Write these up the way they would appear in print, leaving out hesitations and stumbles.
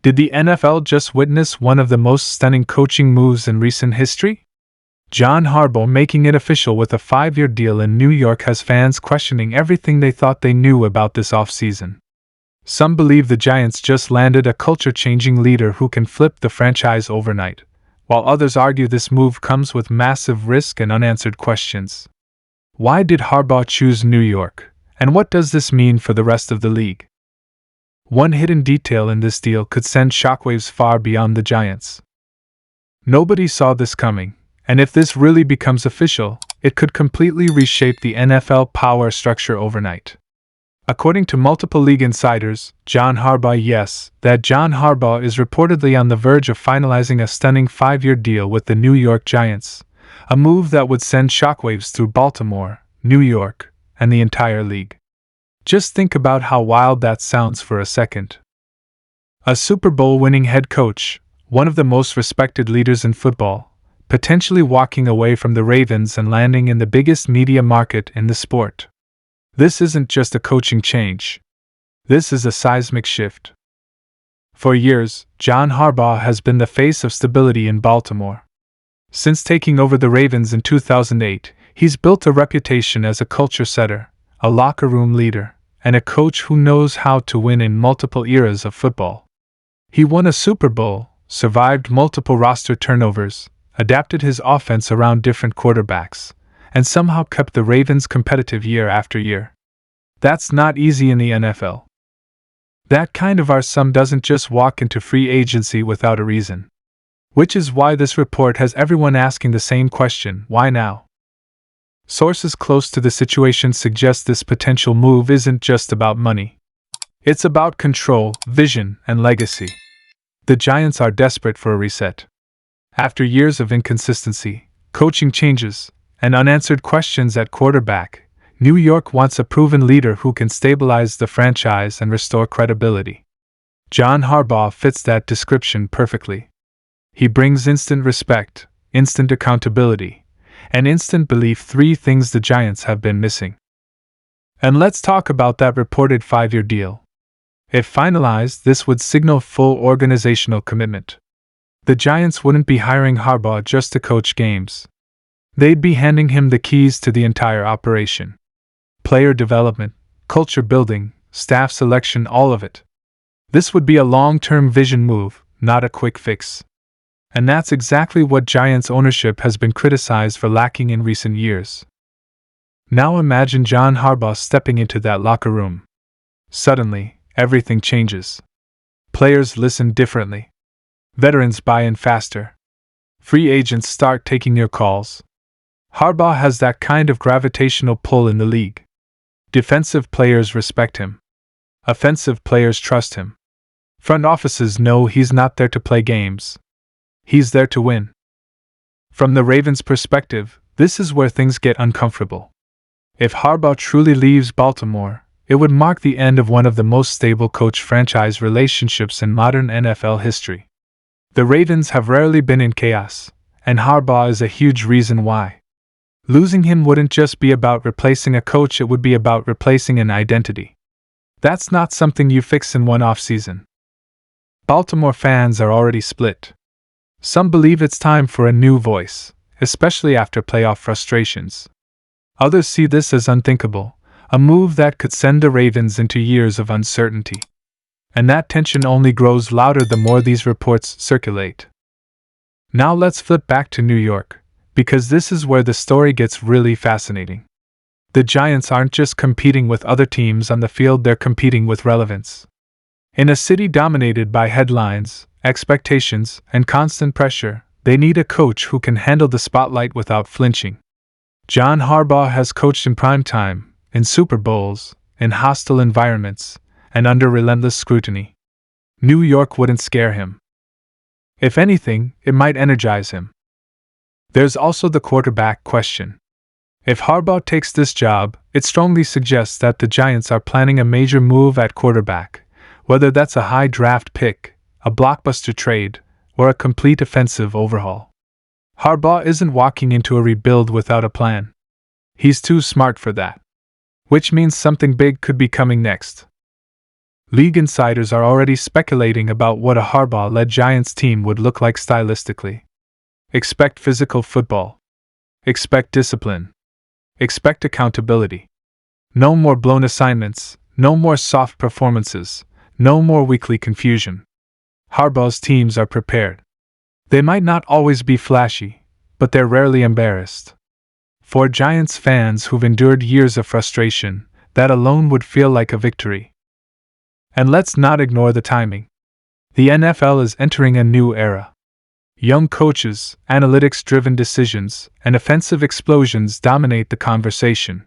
Did the NFL just witness one of the most stunning coaching moves in recent history? John Harbaugh making it official with a 5-year deal in New York has fans questioning everything they thought they knew about this offseason. Some believe the Giants just landed a culture-changing leader who can flip the franchise overnight, while others argue this move comes with massive risk and unanswered questions. Why did Harbaugh choose New York, and what does this mean for the rest of the league? One hidden detail in this deal could send shockwaves far beyond the Giants. Nobody saw this coming, and if this really becomes official, it could completely reshape the NFL power structure overnight. According to multiple league insiders, John Harbaugh is reportedly on the verge of finalizing a stunning 5-year deal with the New York Giants, a move that would send shockwaves through Baltimore, New York, and the entire league. Just think about how wild that sounds for a second. A Super Bowl winning head coach, one of the most respected leaders in football, potentially walking away from the Ravens and landing in the biggest media market in the sport. This isn't just a coaching change. This is a seismic shift. For years, John Harbaugh has been the face of stability in Baltimore. Since taking over the Ravens in 2008, he's built a reputation as a culture setter, a locker room leader, and a coach who knows how to win in multiple eras of football. He won a Super Bowl, survived multiple roster turnovers, adapted his offense around different quarterbacks, and somehow kept the Ravens competitive year after year. That's not easy in the NFL. That kind of awesome doesn't just walk into free agency without a reason. Which is why this report has everyone asking the same question: why now? Sources close to the situation suggest this potential move isn't just about money. It's about control, vision, and legacy. The Giants are desperate for a reset. After years of inconsistency, coaching changes, and unanswered questions at quarterback, New York wants a proven leader who can stabilize the franchise and restore credibility. John Harbaugh fits that description perfectly. He brings instant respect, instant accountability, and instant belief, 3 things the Giants have been missing. And let's talk about that reported 5-year deal. If finalized, this would signal full organizational commitment. The Giants wouldn't be hiring Harbaugh just to coach games. They'd be handing him the keys to the entire operation. Player development, culture building, staff selection, all of it. This would be a long-term vision move, not a quick fix. And that's exactly what Giants ownership has been criticized for lacking in recent years. Now imagine John Harbaugh stepping into that locker room. Suddenly, everything changes. Players listen differently. Veterans buy in faster. Free agents start taking your calls. Harbaugh has that kind of gravitational pull in the league. Defensive players respect him. Offensive players trust him. Front offices know he's not there to play games. He's there to win. From the Ravens' perspective, this is where things get uncomfortable. If Harbaugh truly leaves Baltimore, it would mark the end of one of the most stable coach-franchise relationships in modern NFL history. The Ravens have rarely been in chaos, and Harbaugh is a huge reason why. Losing him wouldn't just be about replacing a coach, it would be about replacing an identity. That's not something you fix in one offseason. Baltimore fans are already split. Some believe it's time for a new voice, especially after playoff frustrations. Others see this as unthinkable, a move that could send the Ravens into years of uncertainty. And that tension only grows louder the more these reports circulate. Now let's flip back to New York, because this is where the story gets really fascinating. The Giants aren't just competing with other teams on the field, they're competing with relevance. In a city dominated by headlines, expectations, and constant pressure, they need a coach who can handle the spotlight without flinching. John Harbaugh has coached in prime time, in Super Bowls, in hostile environments, and under relentless scrutiny. New York wouldn't scare him. If anything, it might energize him. There's also the quarterback question. If Harbaugh takes this job, it strongly suggests that the Giants are planning a major move at quarterback, whether that's a high draft pick, a blockbuster trade, or a complete offensive overhaul. Harbaugh isn't walking into a rebuild without a plan. He's too smart for that. Which means something big could be coming next. League insiders are already speculating about what a Harbaugh-led Giants team would look like stylistically. Expect physical football. Expect discipline. Expect accountability. No more blown assignments, no more soft performances, no more weekly confusion. Harbaugh's teams are prepared. They might not always be flashy, but they're rarely embarrassed. For Giants fans who've endured years of frustration, that alone would feel like a victory. And let's not ignore the timing. The NFL is entering a new era. Young coaches, analytics-driven decisions, and offensive explosions dominate the conversation.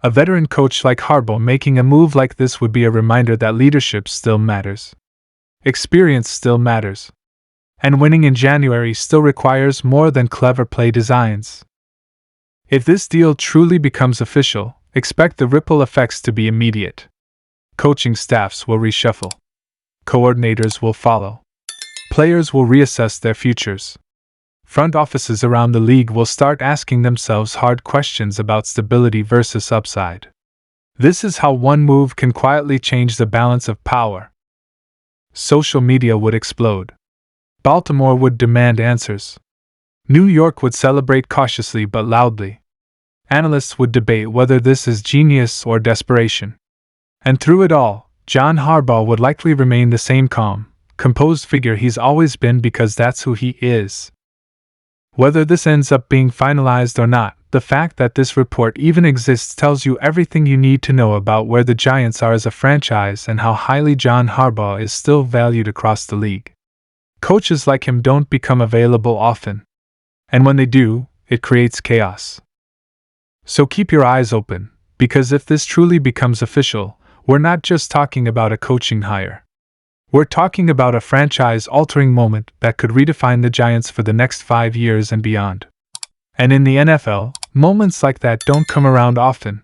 A veteran coach like Harbaugh making a move like this would be a reminder that leadership still matters. Experience still matters. And winning in January still requires more than clever play designs. If this deal truly becomes official, expect the ripple effects to be immediate. Coaching staffs will reshuffle. Coordinators will follow. Players will reassess their futures. Front offices around the league will start asking themselves hard questions about stability versus upside. This is how one move can quietly change the balance of power. Social media would explode. Baltimore would demand answers. New York would celebrate cautiously but loudly. Analysts would debate whether this is genius or desperation. And through it all, John Harbaugh would likely remain the same calm, composed figure he's always been because that's who he is. Whether this ends up being finalized or not, the fact that this report even exists tells you everything you need to know about where the Giants are as a franchise and how highly John Harbaugh is still valued across the league. Coaches like him don't become available often. And when they do, it creates chaos. So keep your eyes open, because if this truly becomes official, we're not just talking about a coaching hire. We're talking about a franchise-altering moment that could redefine the Giants for the next 5 years and beyond. And in the NFL, moments like that don't come around often.